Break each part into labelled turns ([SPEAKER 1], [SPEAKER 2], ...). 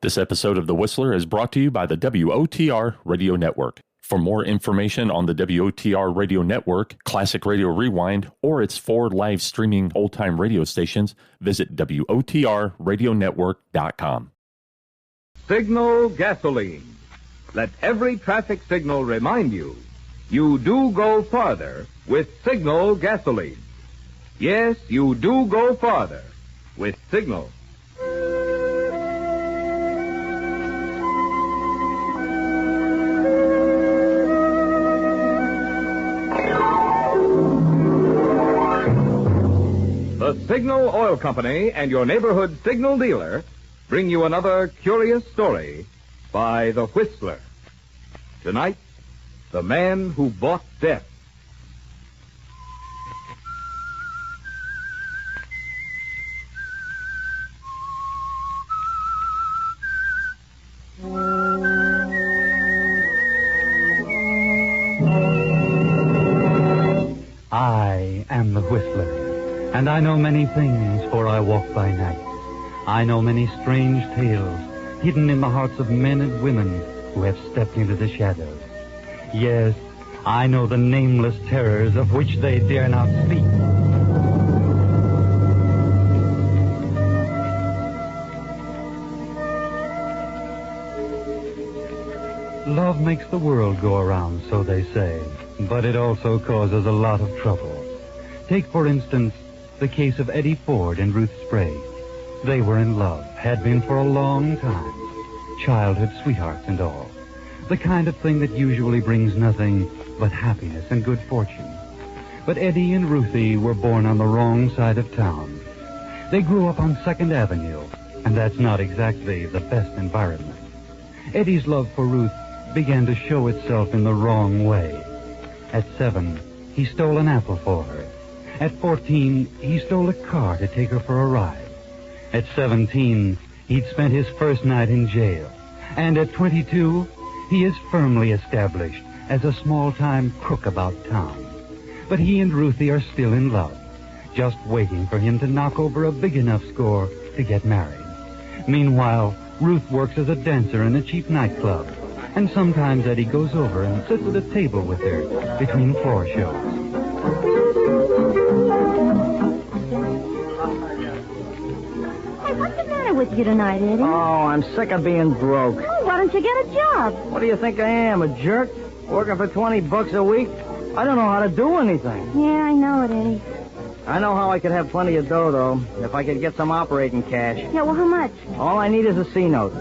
[SPEAKER 1] This episode of The Whistler is brought to you by the WOTR Radio Network. For more information on the WOTR Radio Network, Classic Radio Rewind, or its 4 live streaming old-time radio stations, visit WOTRradionetwork.com.
[SPEAKER 2] Signal gasoline. Let every traffic signal remind you, you do go farther with Signal gasoline. Yes, you do go farther with Signal. The Signal Oil Company and your neighborhood Signal dealer bring you another curious story by The Whistler. Tonight, The Man Who Bought Death.
[SPEAKER 3] I am the Whistler, and I know many things, for I walk by night. I know many strange tales hidden in the hearts of men and women who have stepped into the shadows. Yes, I know the nameless terrors of which they dare not speak. Love makes the world go around, so they say, but it also causes a lot of trouble. Take, for instance, the case of Eddie Ford and Ruth Sprague. They were in love, had been for a long time, childhood sweethearts and all. The kind of thing that usually brings nothing but happiness and good fortune. But Eddie and Ruthie were born on the wrong side of town. They grew up on 2nd Avenue, and that's not exactly the best environment. Eddie's love for Ruth began to show itself in the wrong way. At 7, he stole an apple for her. At 14, he stole a car to take her for a ride. At 17, he'd spent his first night in jail. And at 22, he is firmly established as a small-time crook about town. But he and Ruthie are still in love, just waiting for him to knock over a big enough score to get married. Meanwhile, Ruth works as a dancer in a cheap nightclub, and sometimes Eddie goes over and sits at a table with her between floor shows.
[SPEAKER 4] What's the matter with you tonight, Eddie?
[SPEAKER 5] Oh, I'm sick of being broke.
[SPEAKER 4] Oh, why don't you get a job?
[SPEAKER 5] What do you think I am, a jerk? Working for $20 a week? I don't know how to do anything.
[SPEAKER 4] Yeah, I know it, Eddie.
[SPEAKER 5] I know how I could have plenty of dough, though, if I could get some operating cash.
[SPEAKER 4] Yeah, well, how much?
[SPEAKER 5] All I need is a C-note.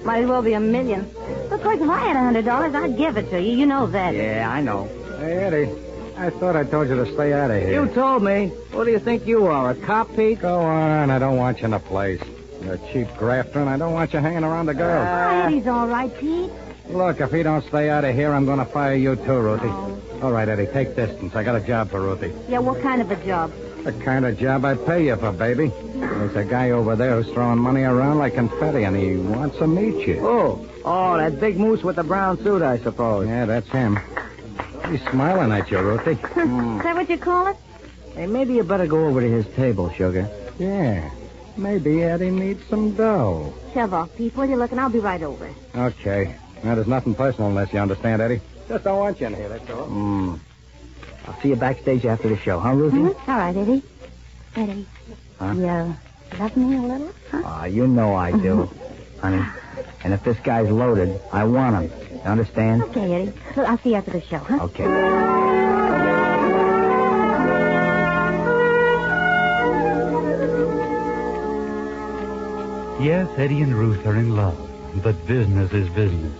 [SPEAKER 4] Might as well be $1 million. Of course, if I had $100, I'd give it to you. You know that.
[SPEAKER 5] Yeah, I know.
[SPEAKER 6] Hey, Eddie, I thought I told you to stay out of here.
[SPEAKER 5] You told me. What do you think you are, a cop, Pete?
[SPEAKER 6] Go on, I don't want you in the place. You're a cheap grafter, and I don't want you hanging around the girls.
[SPEAKER 4] Eddie's all right, Pete.
[SPEAKER 6] Look, if he don't stay out of here, I'm going to fire you too, Ruthie.
[SPEAKER 4] Oh.
[SPEAKER 6] All right, Eddie, take distance. I got a job for Ruthie.
[SPEAKER 4] Yeah, what kind of a job?
[SPEAKER 6] The kind of job I'd pay you for, baby. There's a guy over there who's throwing money around like confetti, and he wants to meet you.
[SPEAKER 5] Oh, that big moose with the brown suit, I suppose.
[SPEAKER 6] Yeah, that's him. He's smiling at you, Ruthie.
[SPEAKER 4] Is that what you call it?
[SPEAKER 5] Hey, maybe you better go over to his table, Sugar.
[SPEAKER 6] Yeah, maybe Eddie needs some dough.
[SPEAKER 4] Shove off, Pete. Will you look, and I'll be right over.
[SPEAKER 6] Okay. Now, there's nothing personal unless you understand, Eddie. Just don't want you in here, that's all.
[SPEAKER 5] I'll see you backstage after the show, huh, Ruthie?
[SPEAKER 4] Mm-hmm. All right, Eddie. Eddie.
[SPEAKER 5] Huh?
[SPEAKER 4] You love me a little? Huh?
[SPEAKER 5] You know I do, honey. And if this guy's loaded, I want him. You understand?
[SPEAKER 4] Okay, Eddie. Well, I'll see you after the show, huh?
[SPEAKER 5] Okay.
[SPEAKER 3] Yes, Eddie and Ruth are in love, but business is business.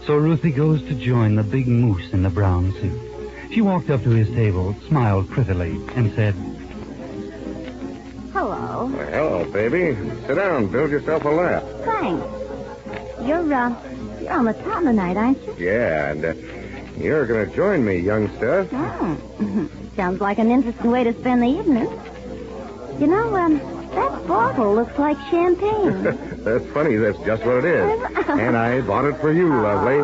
[SPEAKER 3] So Ruthie goes to join the big moose in the brown suit. She walked up to his table, smiled prettily, and said,
[SPEAKER 4] Hello.
[SPEAKER 7] Well, hello, baby. Sit down. Build yourself a laugh.
[SPEAKER 4] Thanks. You're on the town tonight, aren't you?
[SPEAKER 7] Yeah, and you're going to join me, youngster.
[SPEAKER 4] Oh. Sounds like an interesting way to spend the evening. You know, that bottle looks like champagne.
[SPEAKER 7] That's funny. That's just what it is. And I bought it for you, lovely.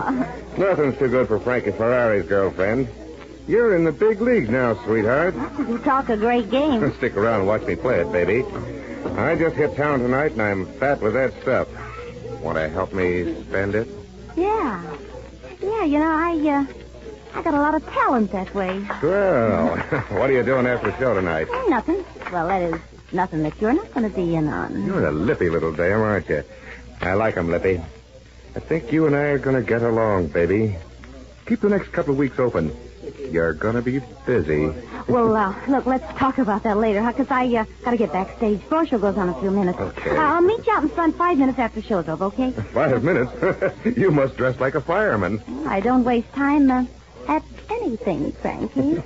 [SPEAKER 7] Nothing's too good for Frankie Ferrari's girlfriend. You're in the big league now, sweetheart.
[SPEAKER 4] You talk a great game.
[SPEAKER 7] Stick around and watch me play it, baby. I just hit town tonight, and I'm fat with that stuff. Want to help me spend it?
[SPEAKER 4] Yeah. Yeah, you know, I got a lot of talent that way.
[SPEAKER 7] Well, what are you doing after the show tonight?
[SPEAKER 4] Nothing. Well, that is nothing that you're not going to be in on.
[SPEAKER 7] You're a lippy little dame, aren't you? I like 'em, Lippy. I think you and I are going to get along, baby. Keep the next couple of weeks open. You're going to be busy.
[SPEAKER 4] Well, look, let's talk about that later, huh? Because I got to get backstage. Floor show goes on in a few minutes.
[SPEAKER 7] Okay.
[SPEAKER 4] I'll meet you out in front 5 minutes after show's over, okay?
[SPEAKER 7] 5 minutes? You must dress like a fireman.
[SPEAKER 4] I don't waste time at anything, Frankie.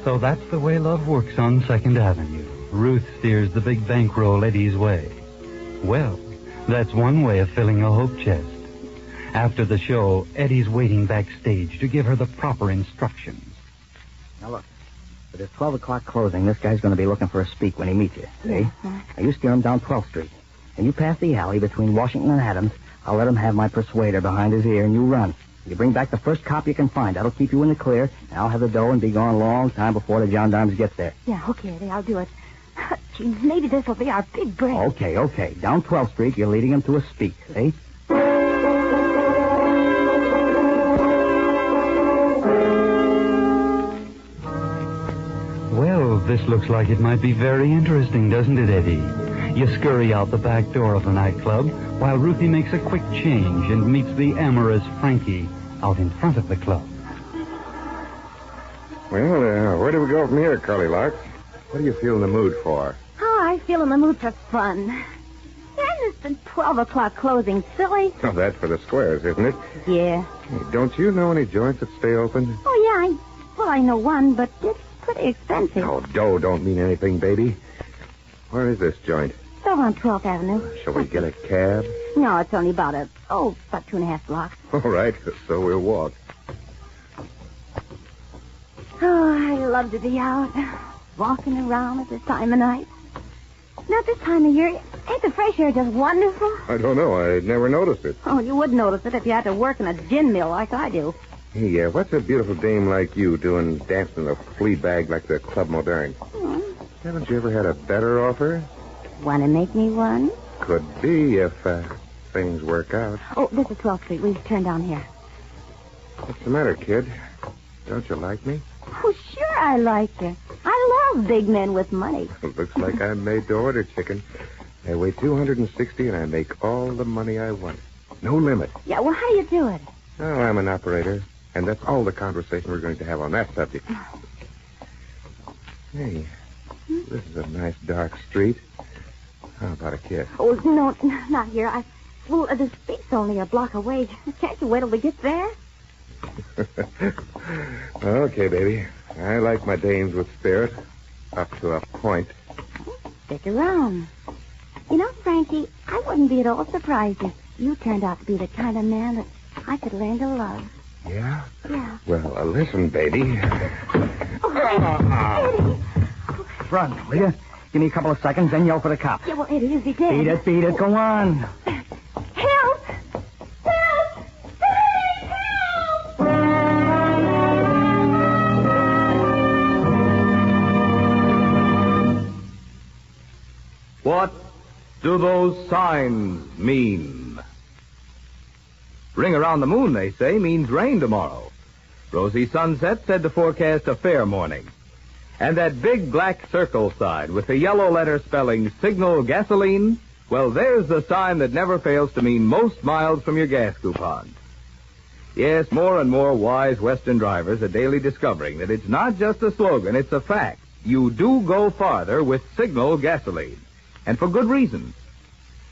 [SPEAKER 3] So that's the way love works on 2nd Avenue. Ruth steers the big bankroll Eddie's way. Well, that's one way of filling a hope chest. After the show, Eddie's waiting backstage to give her the proper instructions.
[SPEAKER 5] Now, look. For this 12 o'clock closing, this guy's going to be looking for a speak when he meets you. See? Now, you steer him down 12th Street. And you pass the alley between Washington and Adams. I'll let him have my persuader behind his ear, and you run. You bring back the first cop you can find. That'll keep you in the clear, and I'll have the dough and be gone a long time before the gendarmes get there.
[SPEAKER 4] Yeah, okay, Eddie, I'll do it. Gee, maybe this will be our big break.
[SPEAKER 5] Okay. Down 12th Street, you're leading him to a speak, see?
[SPEAKER 3] Well, this looks like it might be very interesting, doesn't it, Eddie? You scurry out the back door of the nightclub while Ruthie makes a quick change and meets the amorous Frankie out in front of the club.
[SPEAKER 7] Well, where do we go from here, Curly Lark? What do you feel in the mood for?
[SPEAKER 4] Oh, I feel in the mood for fun. Isn't the 12 o'clock closing silly?
[SPEAKER 7] Oh, that's for the squares, isn't it?
[SPEAKER 4] Yeah.
[SPEAKER 7] Hey, don't you know any joints that stay open?
[SPEAKER 4] Oh, yeah, I know one, but it's pretty expensive.
[SPEAKER 7] Oh, dough don't mean anything, baby. Where is this joint?
[SPEAKER 4] It's over on 12th Avenue.
[SPEAKER 7] Shall we get a cab?
[SPEAKER 4] No, it's only about 2.5 blocks.
[SPEAKER 7] All right, so we'll walk.
[SPEAKER 4] Oh, I love to be out, walking around at this time of night. Not this time of year. Ain't the fresh air just wonderful?
[SPEAKER 7] I don't know. I never noticed it.
[SPEAKER 4] Oh, you would notice it if you had to work in a gin mill like I do.
[SPEAKER 7] Hey, what's a beautiful dame like you doing dancing in a flea bag like the Club Moderne? Haven't you ever had a better offer?
[SPEAKER 4] Want to make me one?
[SPEAKER 7] Could be if things work out.
[SPEAKER 4] Oh, this is 12th Street. We turn down here.
[SPEAKER 7] What's the matter, kid? Don't you like me?
[SPEAKER 4] Oh, sure I like you. I love big men with money.
[SPEAKER 7] It looks like I'm made to order, chicken. I weigh 260 and I make all the money I want. No limit.
[SPEAKER 4] Yeah, well, how do you do it?
[SPEAKER 7] Oh, I'm an operator. And that's all the conversation we're going to have on that subject. Hey, this is a nice dark street. How about a kiss?
[SPEAKER 4] Oh, no, not here. Well, the street's only a block away. Can't you wait till we get there?
[SPEAKER 7] Okay, baby. I like my dames with spirit. Up to a point.
[SPEAKER 4] Stick around. You know, Frankie, I wouldn't be at all surprised if you turned out to be the kind of man that I could learn to love.
[SPEAKER 7] Yeah?
[SPEAKER 4] Yeah.
[SPEAKER 7] Well, listen, baby.
[SPEAKER 4] Eddie.
[SPEAKER 5] Run, will you? Give me a couple of seconds, then yell for the cops.
[SPEAKER 4] Yeah, well, Eddie, is he dead?
[SPEAKER 5] Beat it. Go on.
[SPEAKER 4] Help! Help!
[SPEAKER 2] What do those signs mean? Ring around the moon, they say, means rain tomorrow. Rosy sunset said to forecast a fair morning. And that big black circle sign with the yellow letter spelling Signal Gasoline, well, there's the sign that never fails to mean most miles from your gas coupon. Yes, more and more wise Western drivers are daily discovering that it's not just a slogan, it's a fact. You do go farther with Signal Gasoline. And for good reasons.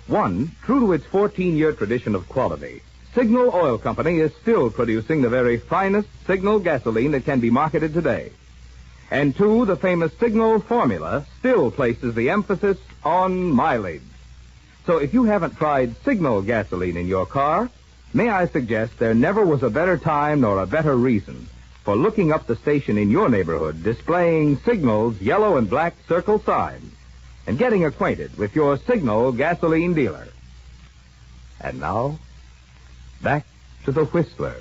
[SPEAKER 2] One, true to its 14-year tradition of quality, Signal Oil Company is still producing the very finest Signal gasoline that can be marketed today. And two, the famous Signal formula still places the emphasis on mileage. So if you haven't tried Signal gasoline in your car, may I suggest there never was a better time nor a better reason for looking up the station in your neighborhood displaying Signal's yellow and black circle sign and getting acquainted with your Signal gasoline dealer. And now, back to the Whistler.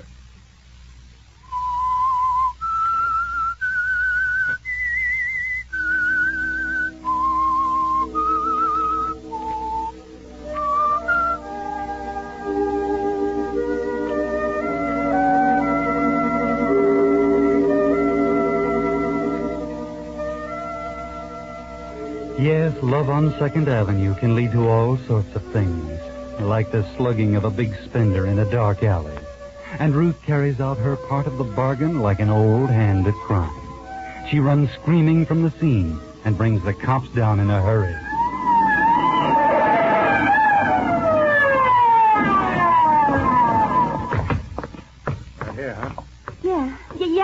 [SPEAKER 3] Yes, love on 2nd Avenue can lead to all sorts of things, like the slugging of a big spender in a dark alley. And Ruth carries out her part of the bargain like an old hand at crime. She runs screaming from the scene and brings the cops down in a hurry.
[SPEAKER 6] Right here, huh?
[SPEAKER 4] Yeah,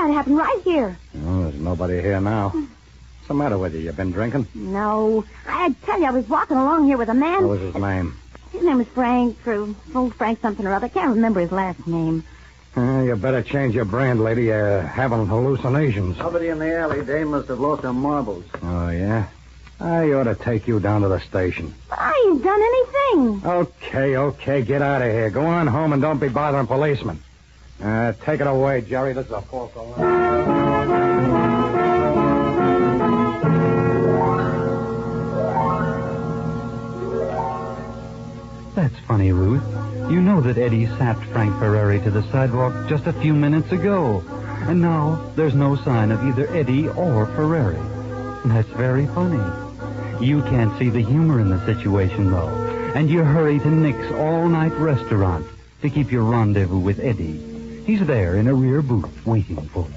[SPEAKER 4] it happened right here.
[SPEAKER 6] Oh, there's nobody here now. What's the matter with you? You been drinking?
[SPEAKER 4] No, I tell you, I was walking along here with a man.
[SPEAKER 6] What was his name?
[SPEAKER 4] His name was Frank, or Frank something or other. I can't remember his last name.
[SPEAKER 6] You better change your brand, lady. You're having hallucinations.
[SPEAKER 5] Somebody in the alley, Dame must have lost her marbles.
[SPEAKER 6] Oh, yeah? I ought to take you down to the station.
[SPEAKER 4] I ain't done anything.
[SPEAKER 6] Okay, get out of here. Go on home and don't be bothering policemen. Take it away, Jerry. This is a false alarm.
[SPEAKER 3] That's funny, Ruth. You know that Eddie sapped Frank Ferrari to the sidewalk just a few minutes ago. And now there's no sign of either Eddie or Ferrari. That's very funny. You can't see the humor in the situation, though. And you hurry to Nick's all-night restaurant to keep your rendezvous with Eddie. He's there in a rear booth waiting for you.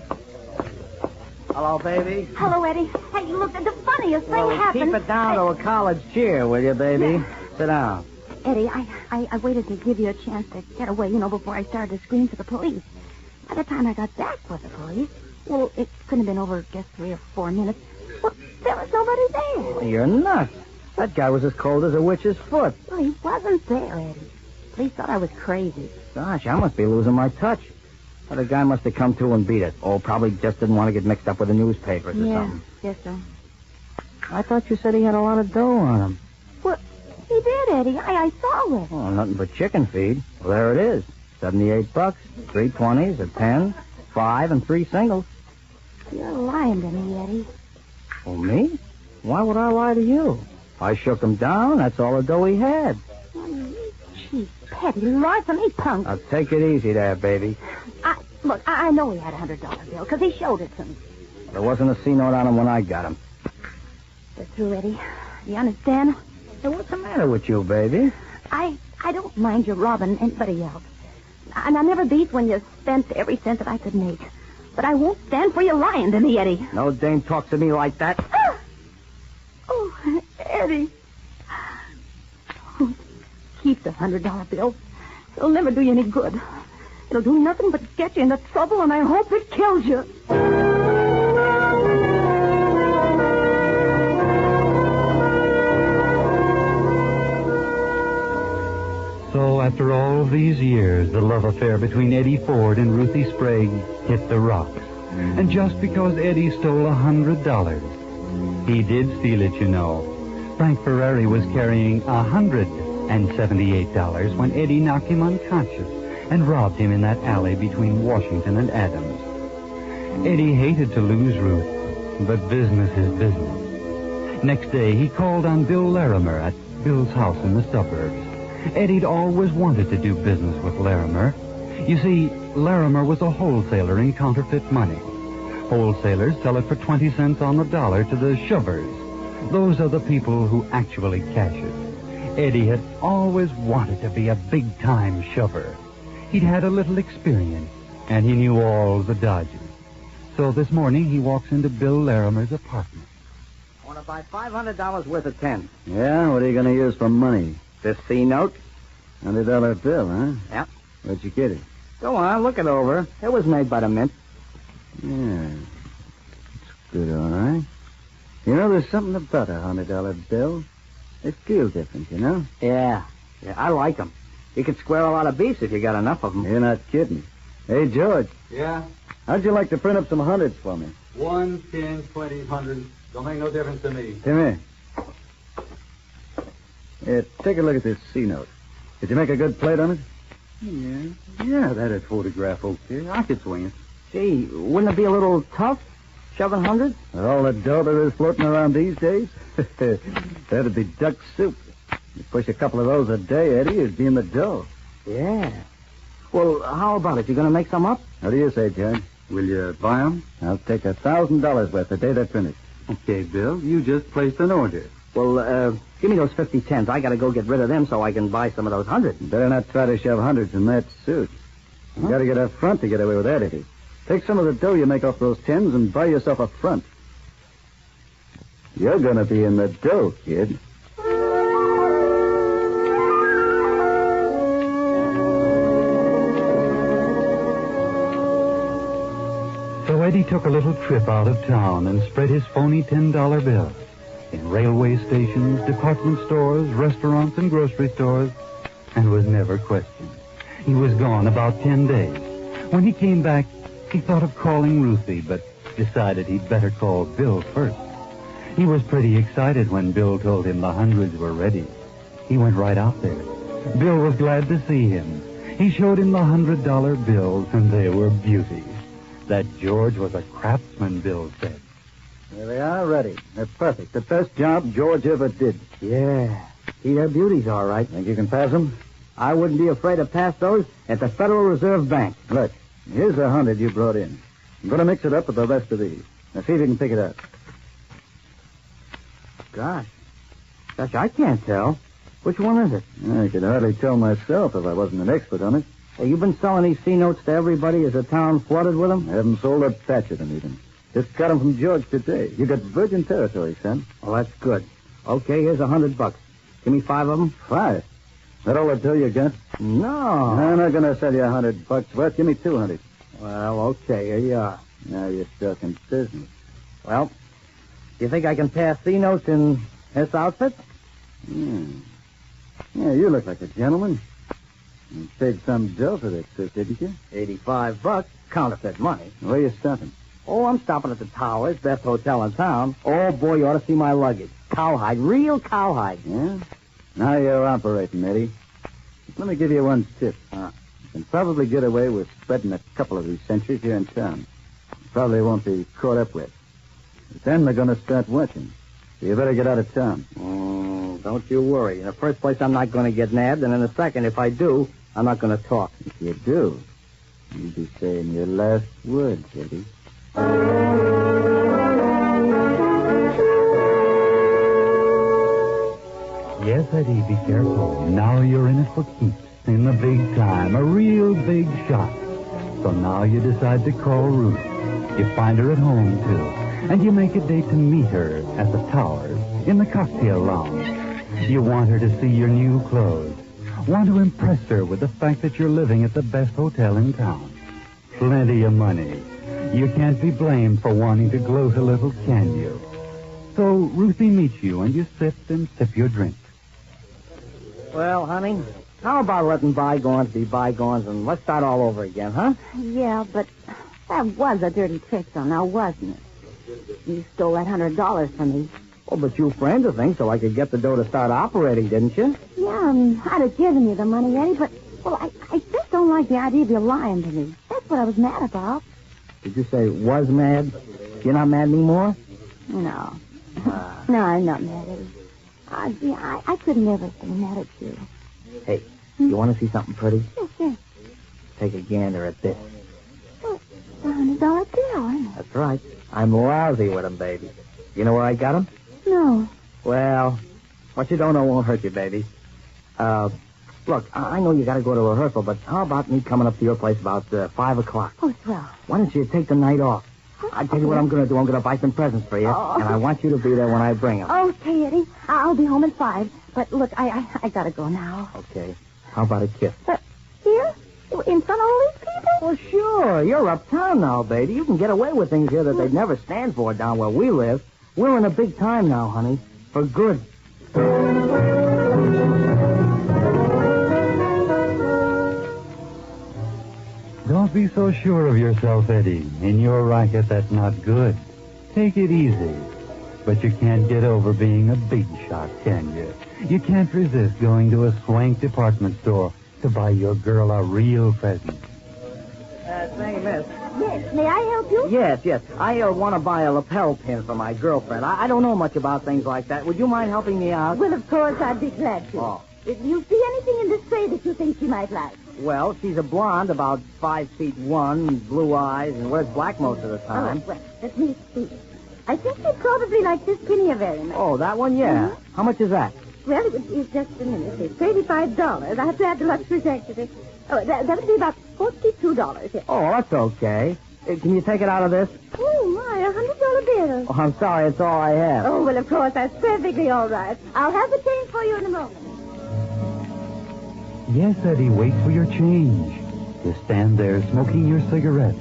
[SPEAKER 5] Hello, baby.
[SPEAKER 4] Hello, Eddie. Hey, look, the funniest thing happened.
[SPEAKER 5] Keep it down to a college cheer, will you, baby?
[SPEAKER 4] Yeah.
[SPEAKER 5] Sit down.
[SPEAKER 4] Eddie, I waited to give you a chance to get away, before I started to scream for the police. By the time I got back with the police, well, it couldn't have been over just 3 or 4 minutes. Well, there was nobody there.
[SPEAKER 5] You're nuts. That guy was as cold as a witch's foot.
[SPEAKER 4] Well, he wasn't there, Eddie. Police thought I was crazy.
[SPEAKER 5] Gosh, I must be losing my touch. Well, the guy must have come to and beat it. Oh, probably just didn't want to get mixed up with the newspapers or something.
[SPEAKER 4] Yes, sir.
[SPEAKER 5] I thought you said he had a lot of dough on him.
[SPEAKER 4] Well, he did, Eddie. I saw it.
[SPEAKER 5] Oh, nothing but chicken feed. Well, there it is. $78, 3 20s, a 10, 5, and 3 singles.
[SPEAKER 4] You're lying to me, Eddie.
[SPEAKER 5] Oh, me? Why would I lie to you? I shook him down. That's all the dough he had.
[SPEAKER 4] Cheap, petty, larceny punk.
[SPEAKER 5] Now, take it easy there, baby.
[SPEAKER 4] Look, I know he had a $100 bill, because he showed it to me.
[SPEAKER 5] There wasn't a C note on him when I got him.
[SPEAKER 4] We're through, Eddie. You understand?
[SPEAKER 5] Hey, what's the matter with you, baby?
[SPEAKER 4] I don't mind you robbing anybody else. And I'll never beat when you spent every cent that I could make. But I won't stand for you lying to me, Eddie.
[SPEAKER 5] No dame talks to me like that.
[SPEAKER 4] Oh, Eddie. Oh, keep the $100 bill. It'll never do you any good. It'll do nothing but get you into trouble, and I hope it kills you.
[SPEAKER 3] So after all these years, the love affair between Eddie Ford and Ruthie Sprague hit the rocks. And just because Eddie stole $100, he did steal it, you know. Frank Ferrari was carrying $178 when Eddie knocked him unconscious and robbed him in that alley between Washington and Adams. Eddie hated to lose Ruth, but business is business. Next day, he called on Bill Larimer at Bill's house in the suburbs. Eddie'd always wanted to do business with Larimer. You see, Larimer was a wholesaler in counterfeit money. Wholesalers sell it for 20 cents on the dollar to the shovers. Those are the people who actually cash it. Eddie had always wanted to be a big-time shover. He'd had a little experience, and he knew all the dodges. So this morning, he walks into Bill Larimer's apartment.
[SPEAKER 5] I want to buy $500 worth of 10.
[SPEAKER 8] Yeah? What are you going to use for money?
[SPEAKER 5] This C note?
[SPEAKER 8] $100 bill, huh?
[SPEAKER 5] Yep.
[SPEAKER 8] Where'd you get it?
[SPEAKER 5] Go on, look it over. It was made by the mint.
[SPEAKER 8] Yeah. It's good, all right. You know, there's something about a $100 bill. They feel different, you know?
[SPEAKER 5] Yeah, I like them. You can square a lot of beefs if you got enough of them.
[SPEAKER 8] You're not kidding. Hey, George.
[SPEAKER 3] Yeah?
[SPEAKER 8] How'd you like to print up some hundreds for me?
[SPEAKER 3] 1, 10, 20, 100. Don't make no difference to me.
[SPEAKER 8] Come here. Here, take a look at this C note. Did you make a good plate on it?
[SPEAKER 3] Yeah, that'd photograph okay. I could swing it.
[SPEAKER 5] Gee, wouldn't it be a little tough, shoving hundreds?
[SPEAKER 8] With all the dough there is floating around these days? That'd be duck soup. You push a couple of those a day, Eddie, you'd be in the dough.
[SPEAKER 5] Yeah. Well, how about it? You going to make some up?
[SPEAKER 8] How do you say, John?
[SPEAKER 3] Will you buy 'em?
[SPEAKER 8] I'll take $1,000 worth the day they're finished.
[SPEAKER 3] Okay, Bill. You just placed an order.
[SPEAKER 5] Well, give me those 50 cents. I gotta go get rid of them so I can buy some of those hundreds.
[SPEAKER 8] You better not try to shove hundreds in that suit. You gotta get up front to get away with that, Eddie. Take some of the dough you make off those tens and buy yourself a front. You're gonna be in the dough, kid.
[SPEAKER 3] So Eddie took a little trip out of town and spread his phony $10 bill in railway stations, department stores, restaurants, and grocery stores, and was never questioned. He was gone about 10 days. When he came back, he thought of calling Ruthie, but decided he'd better call Bill first. He was pretty excited when Bill told him the hundreds were ready. He went right out there. Bill was glad to see him. He showed him the $100 bills, and they were beauties. That George was a craftsman, Bill said.
[SPEAKER 8] There they are, ready. They're perfect. The best job George ever did.
[SPEAKER 5] Yeah. See, they're beauties, all right.
[SPEAKER 8] Think you can pass them?
[SPEAKER 5] I wouldn't be afraid to pass those at the Federal Reserve Bank.
[SPEAKER 8] Look, here's the 100 you brought in. I'm going to mix it up with the rest of these. Now, see if you can pick it up.
[SPEAKER 5] Gosh, I can't tell. Which one is it?
[SPEAKER 8] I could hardly tell myself if I wasn't an expert on it.
[SPEAKER 5] Hey, you've been selling these C-notes to everybody as the town flooded with them?
[SPEAKER 8] I haven't sold a batch of them, even. Just got them from George today. You got virgin territory, son.
[SPEAKER 5] Well, that's good. Okay, here's $100. Give me 5 of them.
[SPEAKER 8] 5? That all the dough you got?
[SPEAKER 5] No.
[SPEAKER 8] I'm not going to sell you $100 worth. Give me 200.
[SPEAKER 5] Well, okay, here you are.
[SPEAKER 8] Now you're talking business.
[SPEAKER 5] Well, you think I can pass C-notes in this outfit?
[SPEAKER 8] Yeah, you look like a gentleman. You paid some dough for that suit, didn't you?
[SPEAKER 5] $85. Counterfeit money.
[SPEAKER 8] Where are you stopping?
[SPEAKER 5] Oh, I'm stopping at the Towers, best hotel in town. Oh, boy, you ought to see my luggage. Cowhide, real cowhide.
[SPEAKER 8] Yeah? Now you're operating, Eddie. Let me give you one tip. You can probably get away with spreading a couple of these centuries here in town. You probably won't be caught up with. But then they're going to start watching. So you better get out of town.
[SPEAKER 5] Don't you worry. In the first place, I'm not going to get nabbed, and in the second, if I do, I'm not going to talk.
[SPEAKER 8] If you do, you'll be saying your last words, Eddie.
[SPEAKER 3] Yes, Eddie, be careful. Now you're in it for keeps. In the big time. A real big shot. So now you decide to call Ruth. You find her at home, too. And you make a date to meet her at the Towers in the cocktail lounge. You want her to see your new clothes. Want to impress her with the fact that you're living at the best hotel in town. Plenty of money. You can't be blamed for wanting to gloat a little, can you? So Ruthie meets you, and you sit and sip your drink.
[SPEAKER 5] Well, honey, how about letting bygones be bygones and let's start all over again, huh?
[SPEAKER 4] Yeah, but that was a dirty trick, so now, wasn't it? You stole that $100 from me.
[SPEAKER 5] Oh, but you framed the thing so I could get the dough to start operating, didn't you?
[SPEAKER 4] Yeah, I'd have given you the money, Eddie, but, well, I just don't like the idea of you lying to me. That's what I was mad about.
[SPEAKER 5] Did you say was mad? You're not mad anymore?
[SPEAKER 4] No. No, I'm not mad at you. I could never be mad at you.
[SPEAKER 5] Hey, you want to see something pretty?
[SPEAKER 4] Yes, yes.
[SPEAKER 5] Take a gander at this.
[SPEAKER 4] Well, it's a $100 bill, isn't it?
[SPEAKER 5] That's right. I'm lousy with them, baby. You know where I got them?
[SPEAKER 4] No.
[SPEAKER 5] Well, what you don't know won't hurt you, baby. Look, I know you got to go to rehearsal, but how about me coming up to your place about 5 o'clock?
[SPEAKER 4] Oh, swell.
[SPEAKER 5] Why don't you take the night off? I'll tell you what I'm going to do. I'm going to buy some presents for you, and I want you to be there when I bring them.
[SPEAKER 4] Okay, Eddie. I'll be home at 5. But look, I got to go now.
[SPEAKER 5] Okay. How about a kiss?
[SPEAKER 4] Here? In front of all these people?
[SPEAKER 5] Well, sure. You're uptown now, baby. You can get away with things here that they'd never stand for down where we live. We're in a big time now, honey. For good.
[SPEAKER 3] Don't be so sure of yourself, Eddie. In your racket, that's not good. Take it easy. But you can't get over being a big shot, can you? You can't resist going to a swank department store to buy your girl a real present.
[SPEAKER 5] Say, miss.
[SPEAKER 4] Yes, may I help you?
[SPEAKER 5] Yes. I want to buy a lapel pin for my girlfriend. I don't know much about things like that. Would you mind helping me out?
[SPEAKER 4] Well, of course, I'd be glad to.
[SPEAKER 5] Oh.
[SPEAKER 4] If you see anything in this tray that you think she might like.
[SPEAKER 5] Well, she's a blonde, about 5'1", blue eyes, and wears black most of the time.
[SPEAKER 4] Oh, well, let me see. I think you'd probably like this guinea very much.
[SPEAKER 5] Oh, that one? Yeah.
[SPEAKER 4] Mm-hmm.
[SPEAKER 5] How much is that?
[SPEAKER 4] Well, it would be just a minute. It's $35. I have to add the luxury extra. Oh, that would be about $42 here.
[SPEAKER 5] Oh, that's okay. Can you take it out of this?
[SPEAKER 4] Oh, my, $100 bill.
[SPEAKER 5] Oh, I'm sorry. It's all I have.
[SPEAKER 4] Oh, well, of course, that's perfectly all right. I'll have the change for you in a moment.
[SPEAKER 3] Yes, Eddie, wait for your change. You stand there smoking your cigarette,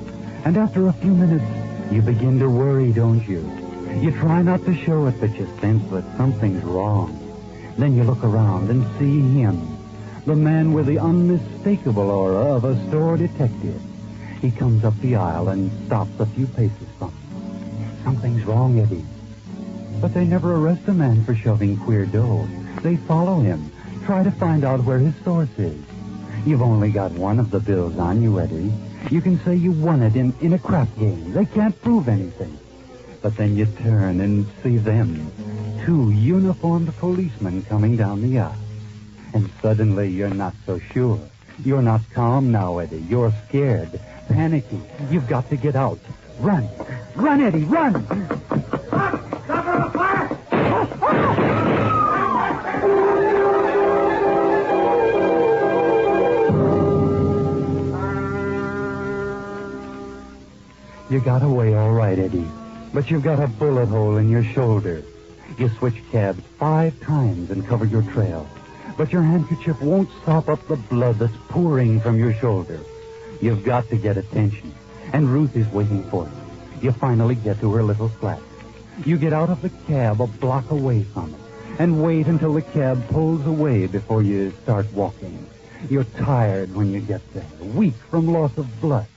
[SPEAKER 3] and after a few minutes, you begin to worry, don't you? You try not to show it, but you sense that something's wrong. Then you look around and see him, the man with the unmistakable aura of a store detective. He comes up the aisle and stops a few paces from him. Something's wrong, Eddie. But they never arrest a man for shoving queer dough. They follow him, try to find out where his source is. You've only got one of the bills on you, Eddie. You can say you won it in a crap game. They can't prove anything. But then you turn and see them, two uniformed policemen coming down the aisle. And suddenly you're not so sure. You're not calm now, Eddie. You're scared, panicky. You've got to get out. Run. Run, Eddie, run!
[SPEAKER 6] Stop on the fire!
[SPEAKER 3] You got away all right, Eddie. But you've got a bullet hole in your shoulder. You switch cabs 5 times and cover your trail. But your handkerchief won't stop up the blood that's pouring from your shoulder. You've got to get attention. And Ruth is waiting for you. You finally get to her little flat. You get out of the cab a block away from it. And wait until the cab pulls away before you start walking. You're tired when you get there. Weak from loss of blood.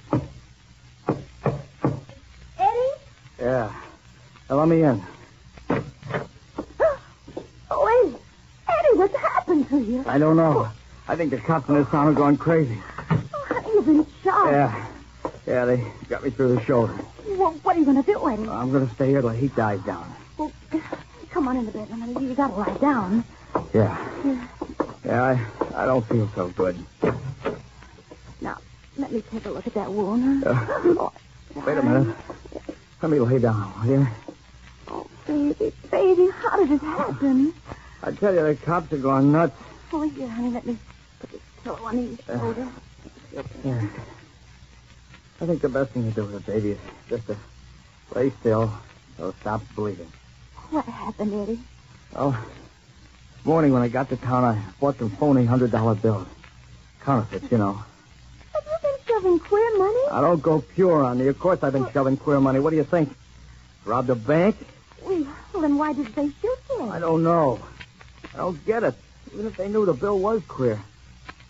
[SPEAKER 4] Eddie?
[SPEAKER 5] Yeah. Now, let me in.
[SPEAKER 4] Oh, Eddie, what's happened to you?
[SPEAKER 5] I don't know. I think the cops in this town are going crazy.
[SPEAKER 4] Oh, honey, you've been shot.
[SPEAKER 5] Yeah, they got me through the shoulder.
[SPEAKER 4] Well, what are you going to do, Eddie?
[SPEAKER 5] I'm going to stay here till the heat dies down.
[SPEAKER 4] Well, come on in the bedroom, honey. You got to lie down.
[SPEAKER 5] Yeah. Yeah, I don't feel so good.
[SPEAKER 4] Now, let me take a look at that wound.
[SPEAKER 5] Wait a minute. Let me lay down, will you?
[SPEAKER 4] Oh, baby, how did it happen?
[SPEAKER 5] I tell you, the cops are going nuts.
[SPEAKER 4] Oh, here, honey, let me put this pillow on his shoulder.
[SPEAKER 5] Yeah. I think the best thing to do with the baby is just to lay still so it stops bleeding.
[SPEAKER 4] What happened, Eddie?
[SPEAKER 5] Well, this morning when I got to town, I bought some phony $100 bills. Counterfeits, you know.
[SPEAKER 4] Have you been shoving queer money?
[SPEAKER 5] I don't go pure on me. Of course I've been shoving queer money. What do you think? Robbed a bank?
[SPEAKER 4] Well, then why did they shoot you?
[SPEAKER 5] I don't know. I don't get it. Even if they knew the bill was queer,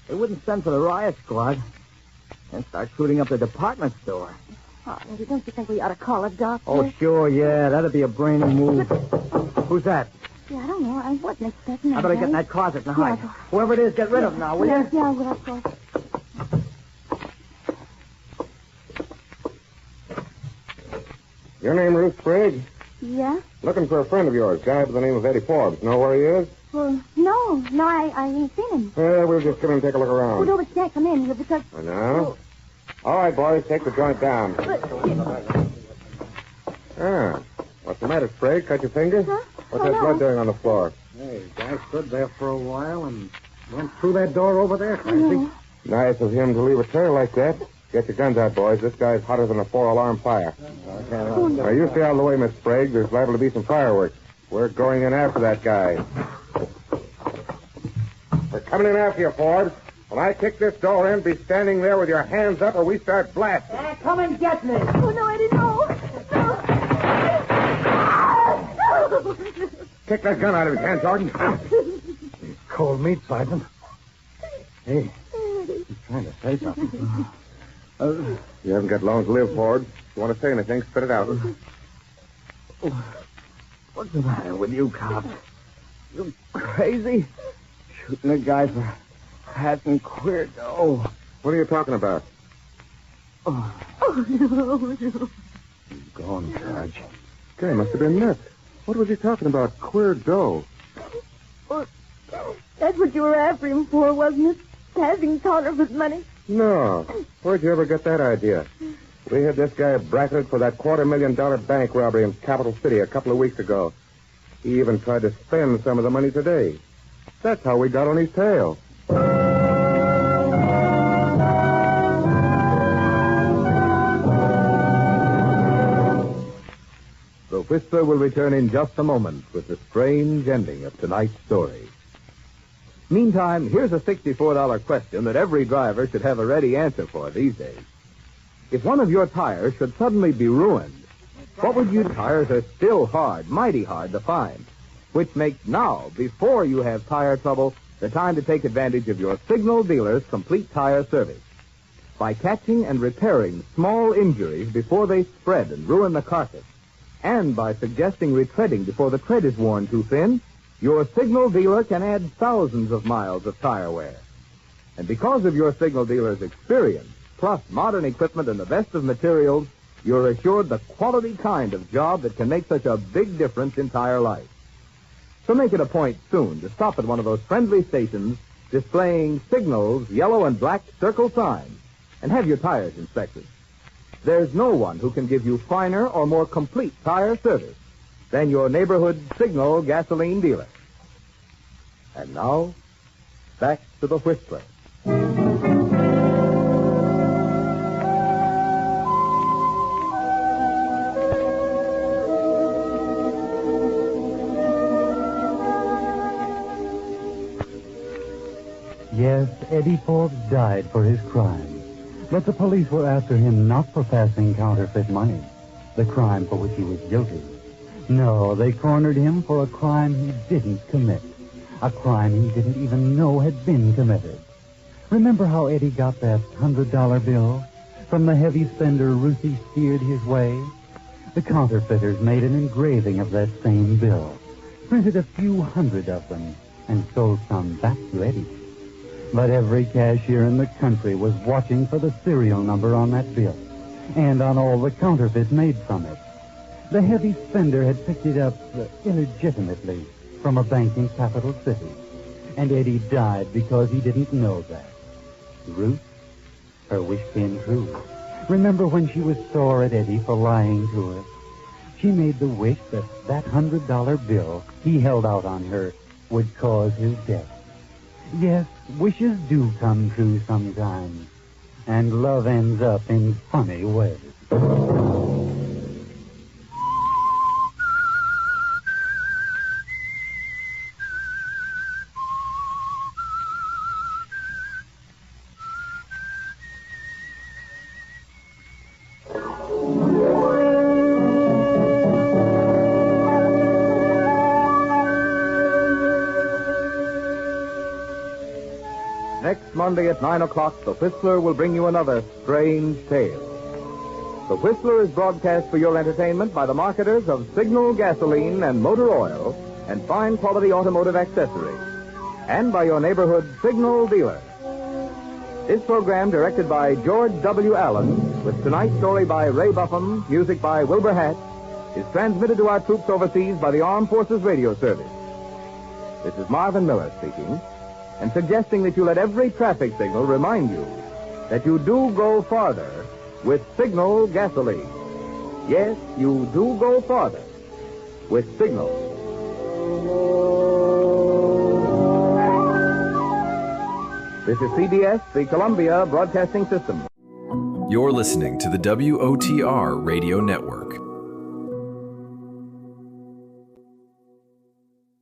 [SPEAKER 5] they wouldn't send for the riot squad and start shooting up the department store.
[SPEAKER 4] Oh, Eddie, don't you think we ought to call a doctor?
[SPEAKER 5] Oh, sure, yeah. That'd be a brainy move. Who's that?
[SPEAKER 4] Yeah, I don't know. I wasn't expecting that.
[SPEAKER 5] I better get in that closet and hide.
[SPEAKER 4] Yeah.
[SPEAKER 5] Whoever it is, get rid of him now, will you?
[SPEAKER 4] Yeah, well, of course.
[SPEAKER 7] Your name Ruth Sprague?
[SPEAKER 4] Yeah?
[SPEAKER 7] Looking for a friend of yours, guy by the name of Eddie Forbes. Know where he is?
[SPEAKER 4] Well, no, I ain't seen him.
[SPEAKER 7] We'll just come in and take a look
[SPEAKER 4] Oh,
[SPEAKER 7] around.
[SPEAKER 4] no, but can't come in here because...
[SPEAKER 7] I know. All right, boys, take the joint down. What's the matter, Sprague? Cut your finger?
[SPEAKER 4] Huh?
[SPEAKER 7] What's
[SPEAKER 4] Oh,
[SPEAKER 7] that
[SPEAKER 4] no.
[SPEAKER 7] blood doing on the floor?
[SPEAKER 6] Hey, guy stood there for a while and went through that door over there, Clancy.
[SPEAKER 4] No.
[SPEAKER 7] Nice of him to leave a trail like that. Get your guns out, boys. This guy's hotter than a 4-alarm fire. Now, you stay out of the way, Miss Sprague. There's liable to be some fireworks. We're going in after that guy. We're coming in after you, Forbes. When I kick this door in, be standing there with your hands up or we start blasting.
[SPEAKER 5] Come and get me.
[SPEAKER 4] Oh, no, Eddie, no. No.
[SPEAKER 7] Kick that gun out of his hand, Jordan.
[SPEAKER 6] Cold meat, Sergeant.
[SPEAKER 5] Hey,
[SPEAKER 4] Eddie.
[SPEAKER 5] he's trying to say something.
[SPEAKER 7] You haven't got long to live, Forbes. If you want to say anything, spit it out.
[SPEAKER 5] What's the matter with you, cops? You crazy? Shooting a guy for passing queer dough.
[SPEAKER 7] What are you talking about?
[SPEAKER 5] Oh,
[SPEAKER 4] No.
[SPEAKER 5] go on, Sarge.
[SPEAKER 7] Guy must have been nuts. What was he talking about? Queer dough.
[SPEAKER 4] Well, that's what you were after him for, wasn't it? Passing counterfeit money.
[SPEAKER 7] No. Where'd you ever get that idea? We had this guy bracketed for that $250,000 bank robbery in Capital City a couple of weeks ago. He even tried to spend some of the money today. That's how we got on his tail.
[SPEAKER 2] The Whistler will return in just a moment with the strange ending of tonight's story. Meantime, here's a $64 question that every driver should have a ready answer for these days. If one of your tires should suddenly be ruined, what would you... Tires are still hard, mighty hard to find, which makes now, before you have tire trouble, the time to take advantage of your Signal dealer's complete tire service. By catching and repairing small injuries before they spread and ruin the carcass, and by suggesting retreading before the tread is worn too thin, your Signal dealer can add thousands of miles of tire wear. And because of your Signal dealer's experience, plus modern equipment and the best of materials, you're assured the quality kind of job that can make such a big difference in tire life. So make it a point soon to stop at one of those friendly stations displaying Signal's yellow and black circle signs and have your tires inspected. There's no one who can give you finer or more complete tire service than your neighborhood Signal gasoline dealer. And now, back to the Whistler.
[SPEAKER 3] Yes, Eddie Forbes died for his crime. But the police were after him not for passing counterfeit money, the crime for which he was guilty. No, they cornered him for a crime he didn't commit, a crime he didn't even know had been committed. Remember how Eddie got that $100 bill from the heavy spender Ruthie steered his way? The counterfeiters made an engraving of that same bill, printed a few hundred of them, and sold some back to Eddie. But every cashier in the country was watching for the serial number on that bill and on all the counterfeits made from it. The heavy spender had picked it up illegitimately from a bank in Capital City, and Eddie died because he didn't know that. Ruth, her wish came true. Remember when she was sore at Eddie for lying to her? She made the wish that that $100 bill he held out on her would cause his death. Yes, wishes do come true sometimes, and love ends up in funny ways.
[SPEAKER 2] Next Monday at 9 o'clock, the Whistler will bring you another strange tale. The Whistler is broadcast for your entertainment by the marketers of Signal gasoline and motor oil and fine quality automotive accessories, and by your neighborhood Signal dealer. This program, directed by George W. Allen, with tonight's story by Ray Buffum, music by Wilbur Hatch, is transmitted to our troops overseas by the Armed Forces Radio Service. This is Marvin Miller speaking, and suggesting that you let every traffic signal remind you that you do go farther with Signal gasoline. Yes, you do go farther with Signal. This is CBS, the Columbia Broadcasting System.
[SPEAKER 9] You're listening to the WOTR Radio Network.